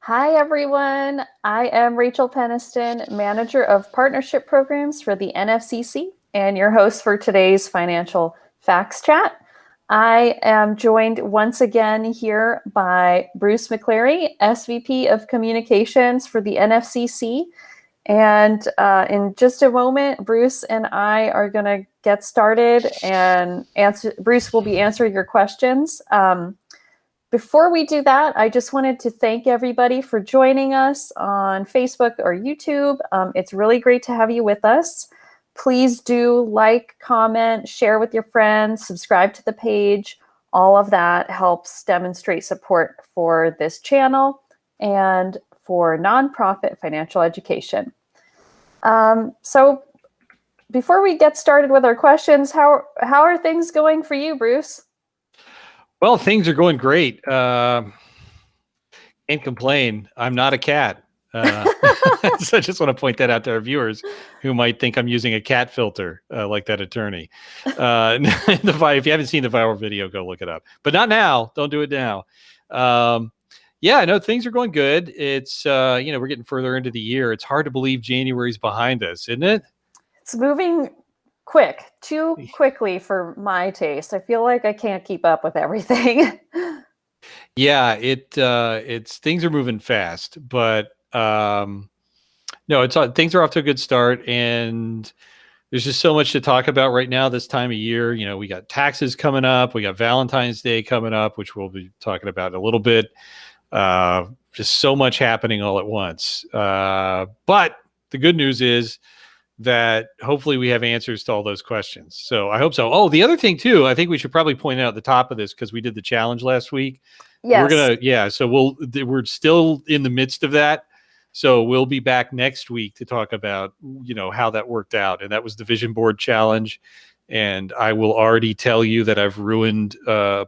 Hi, everyone. I am Rachel Peniston, Manager of Partnership Programs for the NFCC, and your host for today's Financial Facts Chat. I am joined once again here by Bruce McCleary, SVP of Communications for the NFCC. And in just a moment, Bruce and I are going to get started and Bruce will be answering your questions. Before we do that, I just wanted to thank everybody for joining us on Facebook or YouTube. It's really great to have you with us. Please do like, comment, share with your friends, subscribe to the page. All of that helps demonstrate support for this channel and for nonprofit financial education. So before we get started with our questions, how are things going for you, Bruce? Well, things are going great. Can't complain. I'm not a cat. So I just want to point that out to our viewers who might think I'm using a cat filter like that attorney. If you haven't seen the viral video, go look it up. But not now. Don't do it now. Yeah, no, things are going good. It's, we're getting further into the year. It's hard to believe January's behind us, isn't it? It's moving quick, too quickly for my taste. I feel like I can't keep up with everything. Yeah, it's things are moving fast, but no, things are off to a good start, and there's just so much to talk about right now this time of year. You know, we got taxes coming up, we got Valentine's Day coming up, which we'll be talking about in a little bit. Just so much happening all at once. But the good news is that hopefully we have answers to all those questions. So I hope so. Oh, the other thing too, I think we should probably point out at the top of this, because we did the challenge last week. Yes. So we're still in the midst of that. So we'll be back next week to talk about, how that worked out. And that was the Vision Board Challenge. And I will already tell you that I've ruined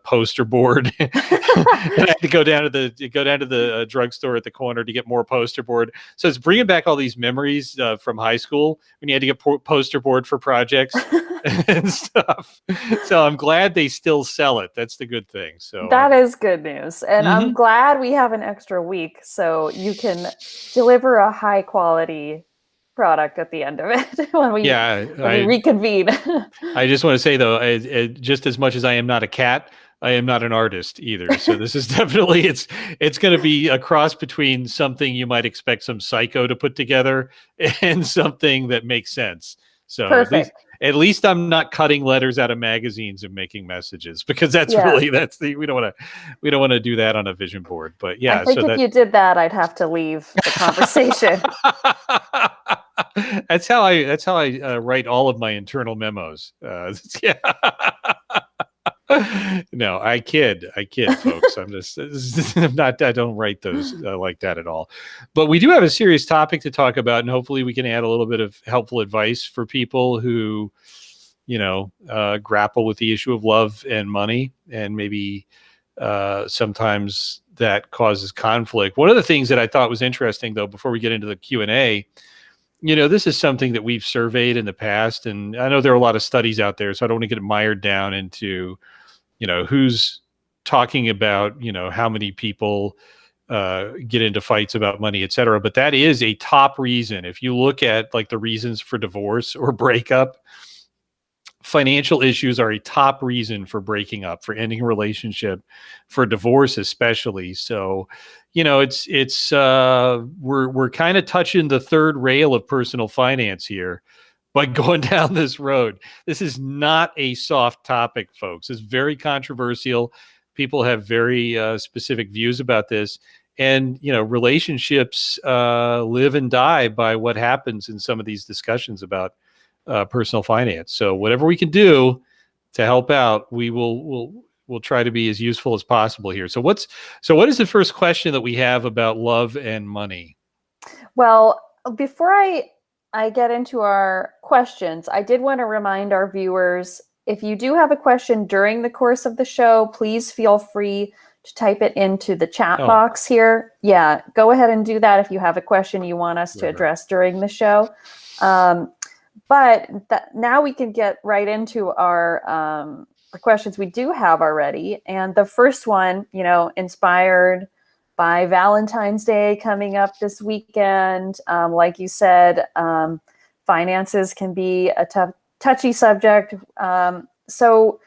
poster board. And I have to go down to the drugstore at the corner to get more poster board. So it's bringing back all these memories from high school when you had to get poster board for projects and stuff. So I'm glad they still sell it. That's the good thing. So that is good news. And I'm glad we have an extra week so you can deliver a high quality product at the end of it when we reconvene. I just want to say though, just as much as I am not a cat, I am not an artist either. So this is definitely it's going to be a cross between something you might expect some psycho to put together and something that makes sense. So perfect. At least I'm not cutting letters out of magazines and making messages, because we don't want to do that on a vision board. But yeah, I think if you did that, I'd have to leave the conversation. That's how I write all of my internal memos. Yeah. No, I kid, folks. I don't write those like that at all. But we do have a serious topic to talk about, and hopefully we can add a little bit of helpful advice for people who, grapple with the issue of love and money, and maybe sometimes that causes conflict. One of the things that I thought was interesting, though, before we get into the Q&A, this is something that we've surveyed in the past, and I know there are a lot of studies out there, so I don't want to get mired down into, who's talking about, how many people get into fights about money, et cetera. But that is a top reason. If you look at like the reasons for divorce or breakup, financial issues are a top reason for breaking up, for ending a relationship, for divorce especially. So, we're kind of touching the third rail of personal finance here by going down this road. This is not a soft topic, folks. It's very controversial. People have very specific views about this. And, relationships live and die by what happens in some of these discussions about personal finance. So whatever we can do to help out, we'll try to be as useful as possible here. So what is the first question that we have about love and money? Well, before I get into our questions, I did want to remind our viewers, if you do have a question during the course of the show, please feel free to type it into the chat box here. Yeah, go ahead and do that if you have a question you want us to address during the show. But now we can get right into our questions we do have already. And the first one, inspired by Valentine's Day coming up this weekend. Like you said, finances can be a touchy subject. So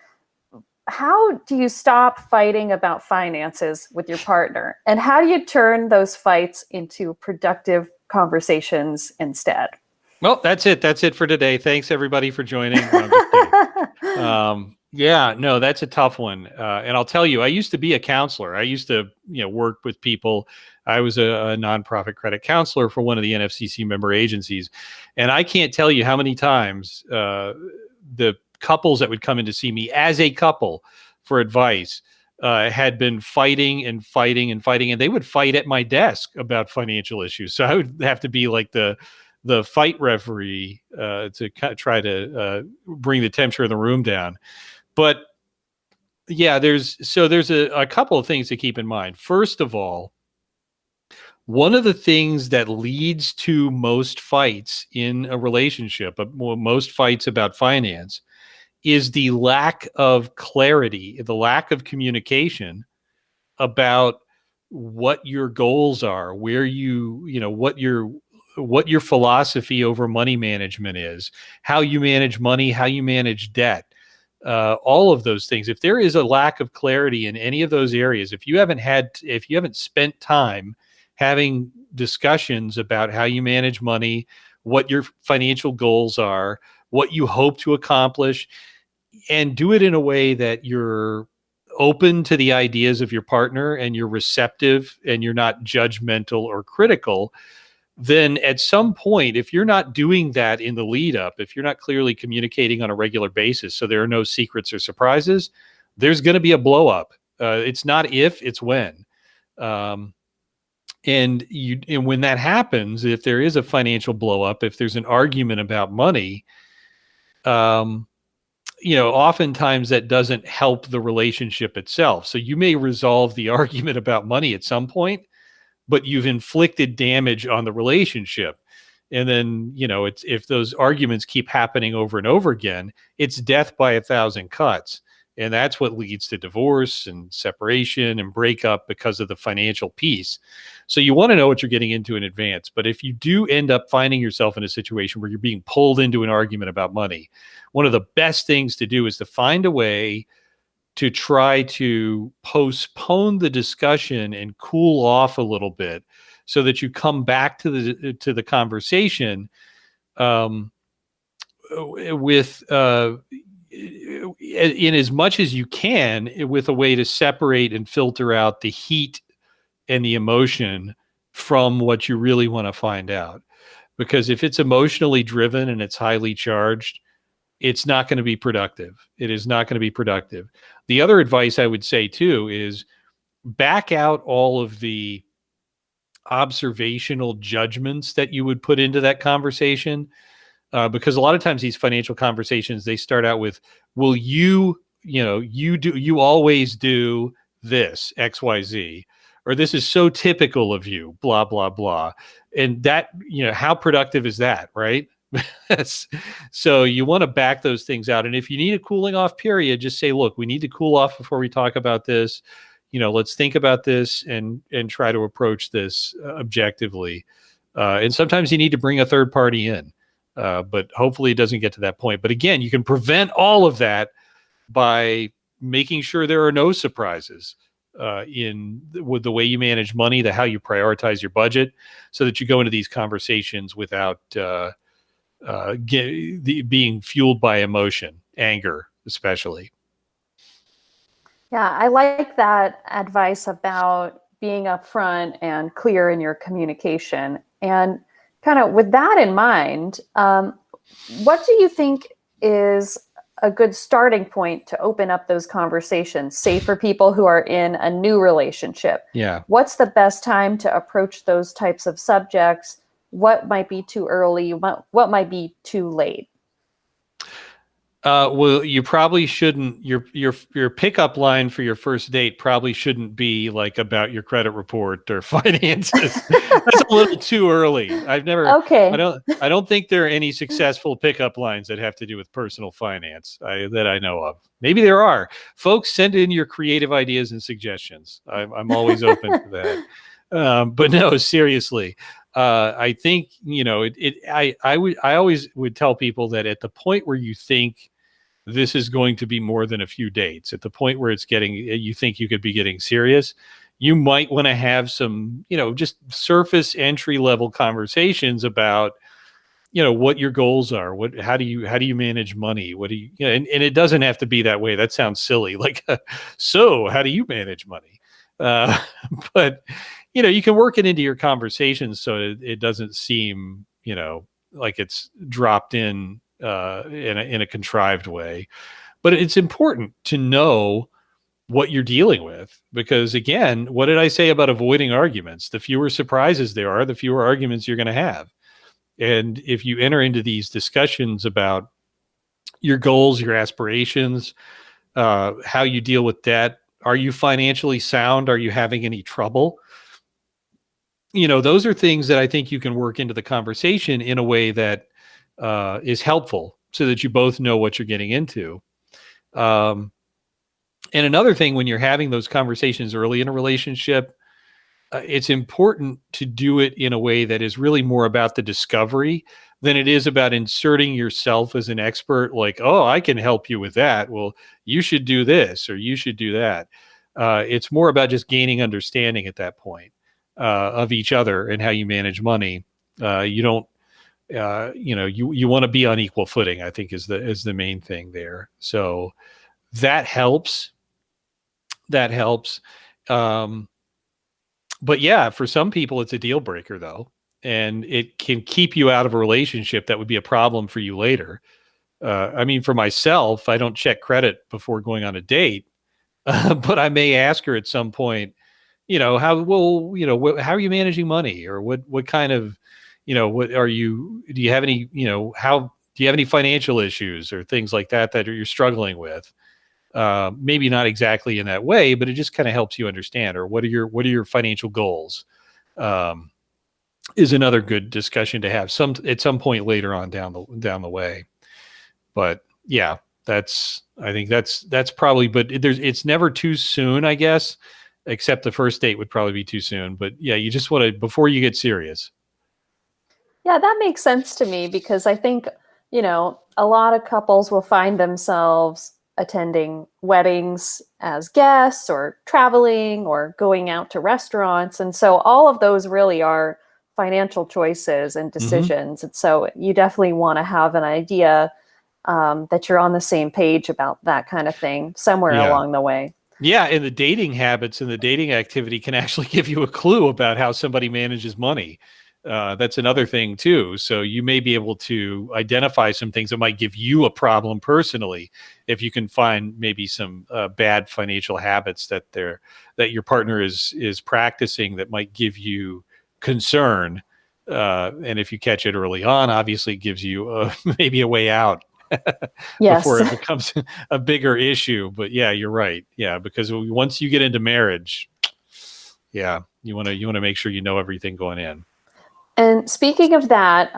how do you stop fighting about finances with your partner? And how do you turn those fights into productive conversations instead? Well, that's it. That's it for today. Thanks everybody for joining. No, I'm just kidding. Yeah, no, that's a tough one. And I'll tell you, I used to be a counselor. I used to, work with people. I was a nonprofit credit counselor for one of the NFCC member agencies. And I can't tell you how many times the couples that would come in to see me as a couple for advice had been fighting and fighting and fighting. And they would fight at my desk about financial issues. So I would have to be like the fight referee to try to bring the temperature in the room down. But yeah, there's a couple of things to keep in mind. First of all, one of the things that leads to most fights in a relationship, most fights about finance, is the lack of clarity, the lack of communication about what your goals are, where what your philosophy over money management is, how you manage money, how you manage debt, all of those things. If there is a lack of clarity in any of those areas, if you haven't spent time having discussions about how you manage money, what your financial goals are, what you hope to accomplish, and do it in a way that you're open to the ideas of your partner and you're receptive and you're not judgmental or critical, then at some point, if you're not doing that in the lead up, if you're not clearly communicating on a regular basis, so there are no secrets or surprises, there's going to be a blow up. It's not if, it's when. And when that happens, if there is a financial blow up, if there's an argument about money, oftentimes that doesn't help the relationship itself. So you may resolve the argument about money at some point, but you've inflicted damage on the relationship. And then, if those arguments keep happening over and over again, it's death by 1,000 cuts. And that's what leads to divorce and separation and breakup because of the financial piece. So you want to know what you're getting into in advance. But if you do end up finding yourself in a situation where you're being pulled into an argument about money, one of the best things to do is to find a way to try to postpone the discussion and cool off a little bit so that you come back to the conversation with in as much as you can, with a way to separate and filter out the heat and the emotion from what you really want to find out. Because if it's emotionally driven and it's highly charged, it's not going to be productive. It is not going to be productive. The other advice I would say too is back out all of the observational judgments that you would put into that conversation. Because a lot of times these financial conversations, they start out with, well, you always do this, X, Y, Z, or this is so typical of you, blah, blah, blah. And that, how productive is that, right? So you want to back those things out. And if you need a cooling off period, just say, look, we need to cool off before we talk about this. Let's think about this and try to approach this objectively. And sometimes you need to bring a third party in. But hopefully it doesn't get to that point. But again, you can prevent all of that by making sure there are no surprises with the way you manage money, how you prioritize your budget, so that you go into these conversations without being fueled by emotion, anger, especially. Yeah, I like that advice about being upfront and clear in your communication. And kind of with that in mind, what do you think is a good starting point to open up those conversations, say for people who are in a new relationship? Yeah. What's the best time to approach those types of subjects? What might be too early? What might be too late? Well, you probably shouldn't. Your pickup line for your first date probably shouldn't be like about your credit report or finances. That's a little too early. Okay. I don't think there are any successful pickup lines that have to do with personal finance that I know of. Maybe there are. Folks, send in your creative ideas and suggestions. I'm always open to that. But no, seriously, I think I always would tell people that at the point where you think this is going to be more than a few dates, at the point where you think you could be getting serious, you might want to have some, just surface entry level conversations about, what your goals are, how do you manage money? What do you, and it doesn't have to be that way. That sounds silly. Like, so how do you manage money? But, you can work it into your conversations so it doesn't seem, like it's dropped in a contrived way. But it's important to know what you're dealing with, because again, what did I say about avoiding arguments? The fewer surprises there are, the fewer arguments you're going to have. And if you enter into these discussions about your goals, your aspirations, how you deal with debt, are you financially sound? Are you having any trouble? Those are things that I think you can work into the conversation in a way that is helpful, so that you both know what you're getting into. And another thing, when you're having those conversations early in a relationship, it's important to do it in a way that is really more about the discovery than it is about inserting yourself as an expert. Like, oh, I can help you with that. Well, you should do this or you should do that. It's more about just gaining understanding at that point of each other and how you manage money. You don't, you want to be on equal footing, I think is the main thing there. So that helps. But yeah, for some people it's a deal breaker though. And it can keep you out of a relationship that would be a problem for you later. I mean, for myself, I don't check credit before going on a date, but I may ask her at some point, how are you managing money, or what kind of, do you have any, do you have any financial issues or things like that you're struggling with? Maybe not exactly in that way, but it just kind of helps you understand, or what are your financial goals? Is another good discussion to have at some point later on down the way. But yeah, I think that's probably, but it's never too soon, I guess, except the first date would probably be too soon. But yeah, you just want to, before you get serious. Yeah, that makes sense to me, because I think, a lot of couples will find themselves attending weddings as guests, or traveling, or going out to restaurants. And so all of those really are financial choices and decisions. Mm-hmm. And so you definitely want to have an idea that you're on the same page about that kind of thing somewhere along the way. Yeah, and the dating habits and the dating activity can actually give you a clue about how somebody manages money. That's another thing too. So you may be able to identify some things that might give you a problem personally, if you can find maybe some bad financial habits that your partner is practicing that might give you concern. And if you catch it early on, obviously it gives you maybe a way out. Yes. Before it becomes a bigger issue. But yeah, you're right. Yeah, because once you get into marriage, yeah, you want to make sure you know everything going in. And speaking of that,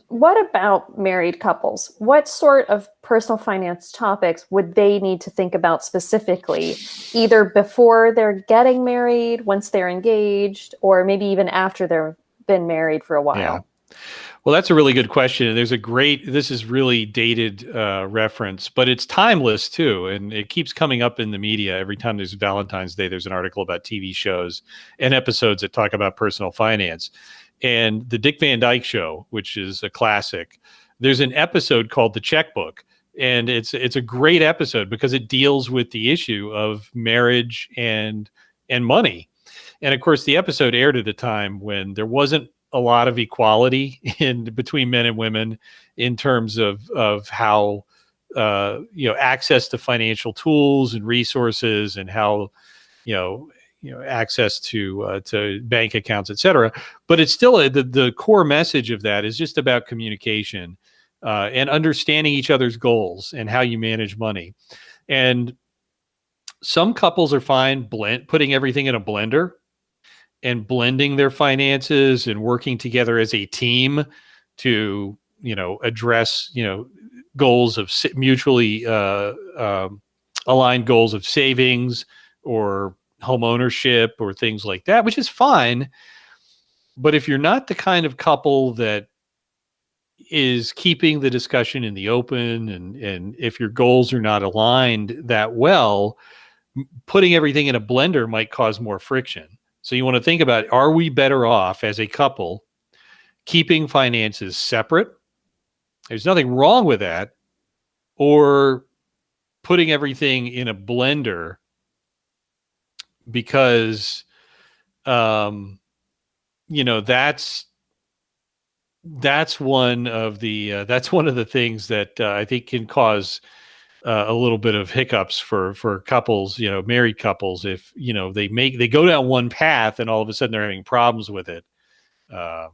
what about married couples? What sort of personal finance topics would they need to think about specifically, either before they're getting married, once they're engaged, or maybe even after they've been married for a while? Yeah. Well, that's a really good question. This is really dated reference, but it's timeless too. And it keeps coming up in the media. Every time there's Valentine's Day, there's an article about TV shows and episodes that talk about personal finance. And the Dick Van Dyke Show, which is a classic, there's an episode called The Checkbook. And it's a great episode because it deals with the issue of marriage and money. And of course, the episode aired at a time when there wasn't a lot of equality between men and women in terms of how access to financial tools and resources, and how access to bank accounts, et cetera. But it's still the core message of that is just about communication and understanding each other's goals and how you manage money. And some couples are fine putting everything in a blender and blending their finances and working together as a team to, address, goals of mutually aligned goals of savings or home ownership or things like that, which is fine. But if you're not the kind of couple that is keeping the discussion in the open, and if your goals are not aligned that well, putting everything in a blender might cause more friction. So you want to think about, are we better off as a couple keeping finances separate? There's nothing wrong with that. Or putting everything in a blender because, that's one of the things that I think can cause a little bit of hiccups for couples, married couples, if they go down one path and all of a sudden they're having problems with it. That's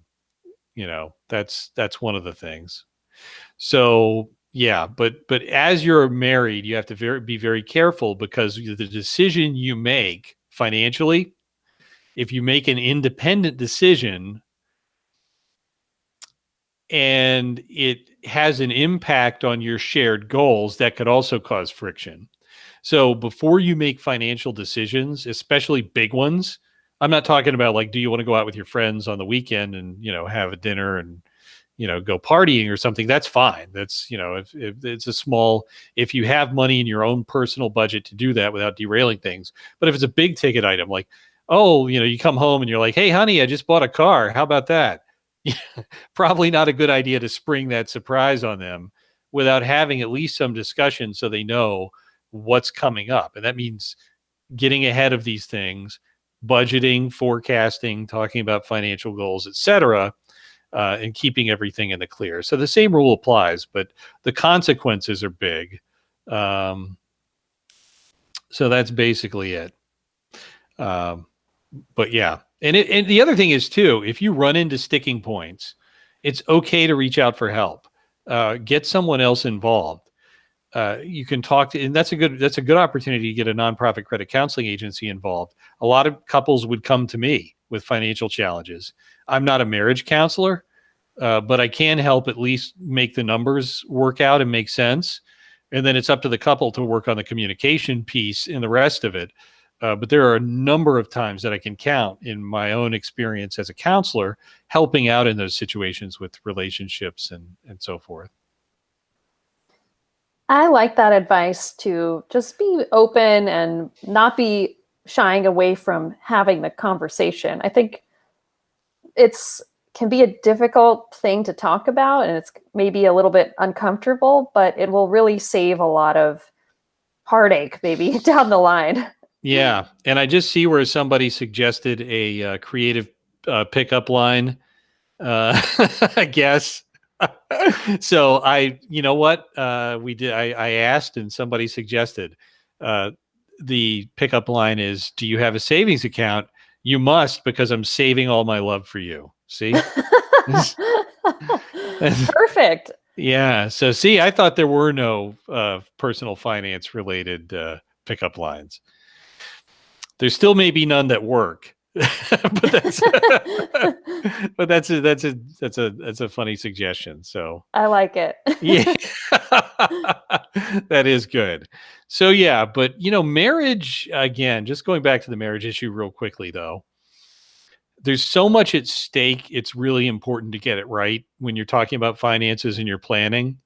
one of the things. So yeah, but as you're married, you have to be very careful, because the decision you make financially, if you make an independent decision and it has an impact on your shared goals, that could also cause friction. So before you make financial decisions, especially big ones, I'm not talking about like, do you want to go out with your friends on the weekend and, have a dinner and, go partying or something? That's fine. That's, if it's if you have money in your own personal budget to do that without derailing things. But if it's a big ticket item, like, oh, you come home and you're like, hey, honey, I just bought a car. How about that? Probably not a good idea to spring that surprise on them without having at least some discussion so they know what's coming up. And that means getting ahead of these things, budgeting, forecasting, talking about financial goals, etc., and keeping everything in the clear. So the same rule applies, but the consequences are big. So that's basically it. But yeah. And the other thing is too, if you run into sticking points, it's okay to reach out for help. Get someone else involved. You can talk to, and that's a good opportunity to get a nonprofit credit counseling agency involved. A lot of couples would come to me with financial challenges. I'm not a marriage counselor, but I can help at least make the numbers work out and make sense. And then it's up to the couple to work on the communication piece and the rest of it. But there are a number of times that I can count in my own experience as a counselor, helping out in those situations with relationships and so forth. I like that advice to just be open and not be shying away from having the conversation. I think can be a difficult thing to talk about, and it's maybe a little bit uncomfortable, but it will really save a lot of heartache maybe down the line. Yeah. And I just see where somebody suggested a creative pickup line, I guess. So you know what? I asked and somebody suggested the pickup line is, do you have a savings account? You must, because I'm saving all my love for you. See? Perfect. Yeah. So see, I thought there were no personal finance related pickup lines. There still may be none that work, but that's a funny suggestion. So I like it. Yeah, that is good. So yeah, but marriage, again, just going back to the marriage issue real quickly though, there's so much at stake. It's really important to get it right when you're talking about finances and you're planning.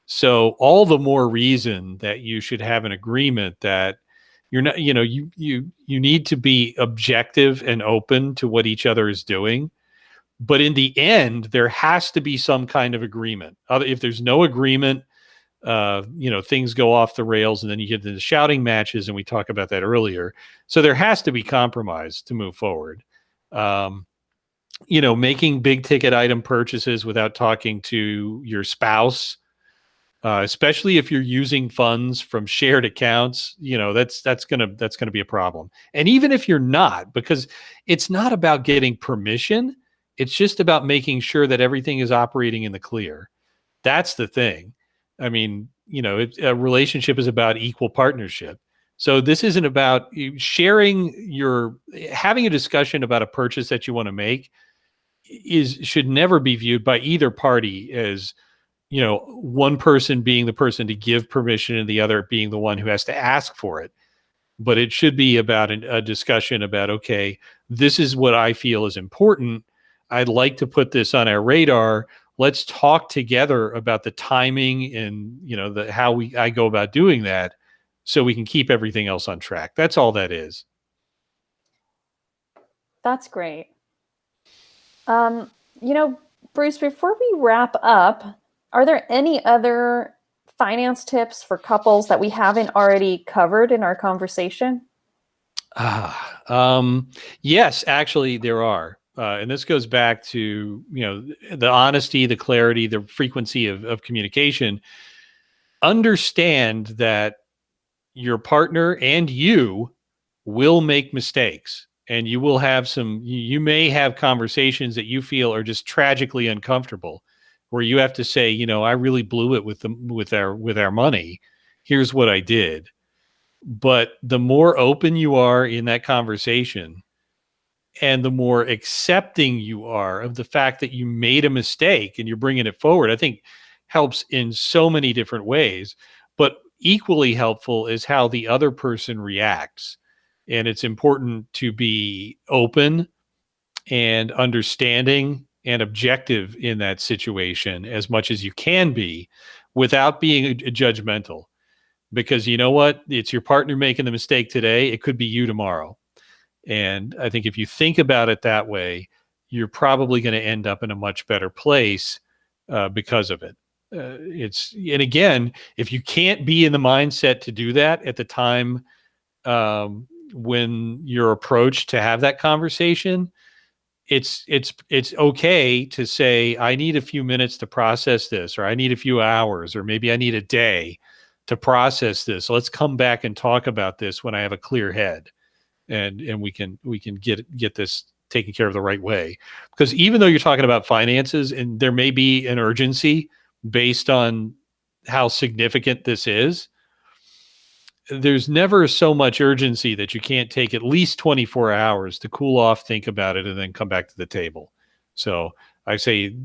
So all the more reason that you should have an agreement that you're not, you need to be objective and open to what each other is doing. But in the end, there has to be some kind of agreement. If there's no agreement, things go off the rails, and then you get into the shouting matches, and we talked about that earlier. So there has to be compromise to move forward. Making big ticket item purchases without talking to your spouse, especially if you're using funds from shared accounts, that's gonna be a problem. And even if you're not, because it's not about getting permission, it's just about making sure that everything is operating in the clear. That's the thing. I mean, a relationship is about equal partnership. So this isn't about having a discussion about a purchase that you want to make should never be viewed by either party as, one person being the person to give permission and the other being the one who has to ask for it. But it should be about a discussion about, okay, this is what I feel is important. I'd like to put this on our radar. Let's talk together about the timing and, how I go about doing that so we can keep everything else on track. That's all that is. That's great. Bruce, before we wrap up, are there any other finance tips for couples that we haven't already covered in our conversation? Yes, actually there are. And this goes back to, the honesty, the clarity, the frequency of communication. Understand that your partner and you will make mistakes, and you may have conversations that you feel are just tragically uncomfortable, where you have to say, I really blew it with our money. Here's what I did. But the more open you are in that conversation, and the more accepting you are of the fact that you made a mistake and you're bringing it forward, I think helps in so many different ways. But equally helpful is how the other person reacts. And it's important to be open and understanding and objective in that situation as much as you can be, without being judgmental. Because you know what? It's your partner making the mistake today. It could be you tomorrow. And I think if you think about it that way, you're probably going to end up in a much better place because of it. And again, if you can't be in the mindset to do that at the time when you're approached to have that conversation, it's okay to say, I need a few minutes to process this, or I need a few hours, or maybe I need a day to process this. So let's come back and talk about this when I have a clear head, and we can get this taken care of the right way. Because even though you're talking about finances and there may be an urgency based on how significant this is, there's never so much urgency that you can't take at least 24 hours to cool off, think about it, and then come back to the table. So I say,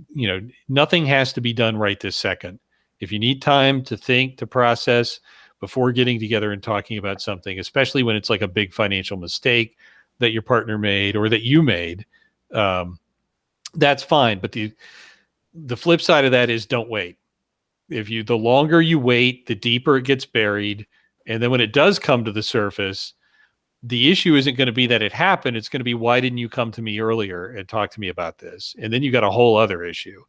nothing has to be done right this second. If you need time to think, to process before getting together and talking about something, especially when it's like a big financial mistake that your partner made or that you made, that's fine. But the flip side of that is, don't wait. The longer you wait, the deeper it gets buried. And then when it does come to the surface, the issue isn't going to be that it happened. It's going to be, why didn't you come to me earlier and talk to me about this? And then you got a whole other issue.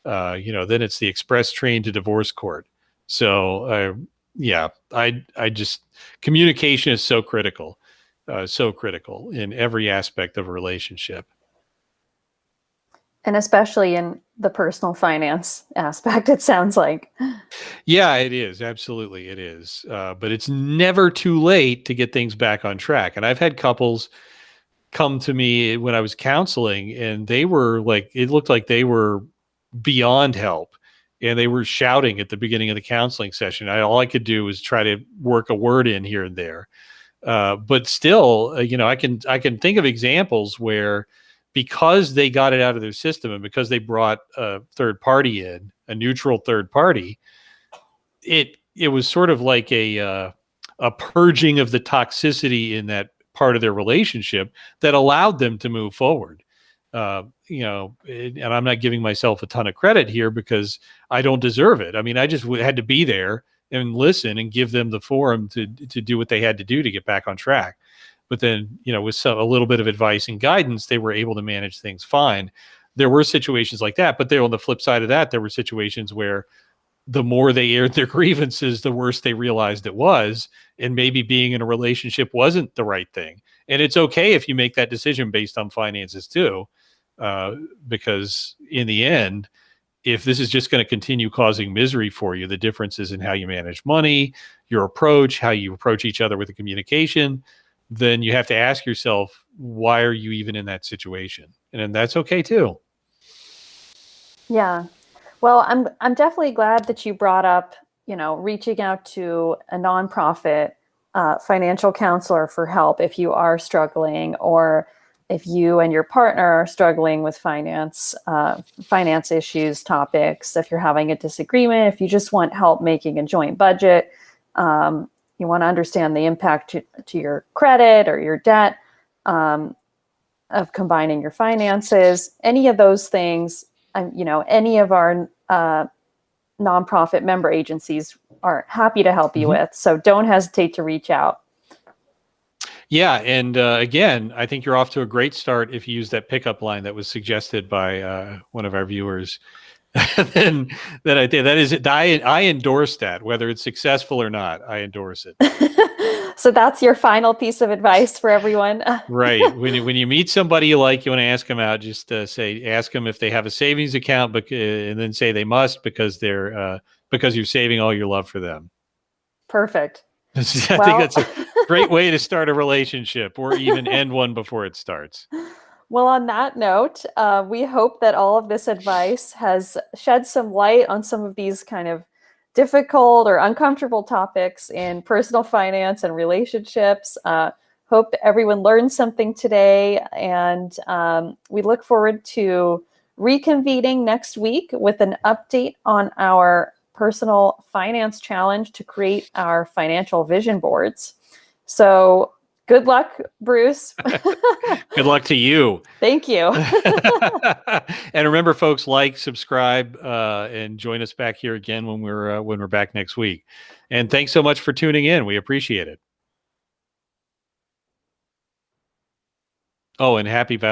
Then it's the express train to divorce court. So, I just, communication is so critical in every aspect of a relationship. And especially in the personal finance aspect, it sounds like. Yeah, it is. Absolutely, it is. But it's never too late to get things back on track. And I've had couples come to me when I was counseling, and they were like, it looked like they were beyond help. And they were shouting at the beginning of the counseling session. All I could do was try to work a word in here and there. But still, I can think of examples where, because they got it out of their system and because they brought a third party in, a neutral third party, it was sort of like a purging of the toxicity in that part of their relationship that allowed them to move forward. And I'm not giving myself a ton of credit here because I don't deserve it. I mean, I just had to be there and listen and give them the forum to do what they had to do to get back on track. But then, with a little bit of advice and guidance, they were able to manage things fine. There were situations like that, but on the flip side of that, there were situations where the more they aired their grievances, the worse they realized it was. And maybe being in a relationship wasn't the right thing. And it's okay if you make that decision based on finances too, because in the end, if this is just going to continue causing misery for you, the difference is in how you manage money, your approach, how you approach each other with the communication, then you have to ask yourself, why are you even in that situation? And that's okay too. Yeah. Well, I'm definitely glad that you brought up, reaching out to a nonprofit financial counselor for help if you are struggling, or if you and your partner are struggling with finance issues, topics. If you're having a disagreement, if you just want help making a joint budget, you want to understand the impact to your credit or your debt, of combining your finances, any of those things. Any of our nonprofit member agencies are happy to help you with. So don't hesitate to reach out. Yeah, and again, I think you're off to a great start if you use that pickup line that was suggested by one of our viewers. then I think that is it. I endorse that, whether it's successful or not. I endorse it. So that's your final piece of advice for everyone. Right. When you meet somebody you like, you want to ask them out. Just ask them if they have a savings account, and then say they must because because you're saving all your love for them. Perfect. I think that's a great way to start a relationship, or even end one before it starts. Well, on that note, we hope that all of this advice has shed some light on some of these kind of difficult or uncomfortable topics in personal finance and relationships. Hope everyone learned something today, and we look forward to reconvening next week with an update on our personal finance challenge to create our financial vision boards. So good luck, Bruce. Good luck to you. Thank you. And remember, folks, like, subscribe, and join us back here again when we're back next week. And thanks so much for tuning in. We appreciate it. Oh, and happy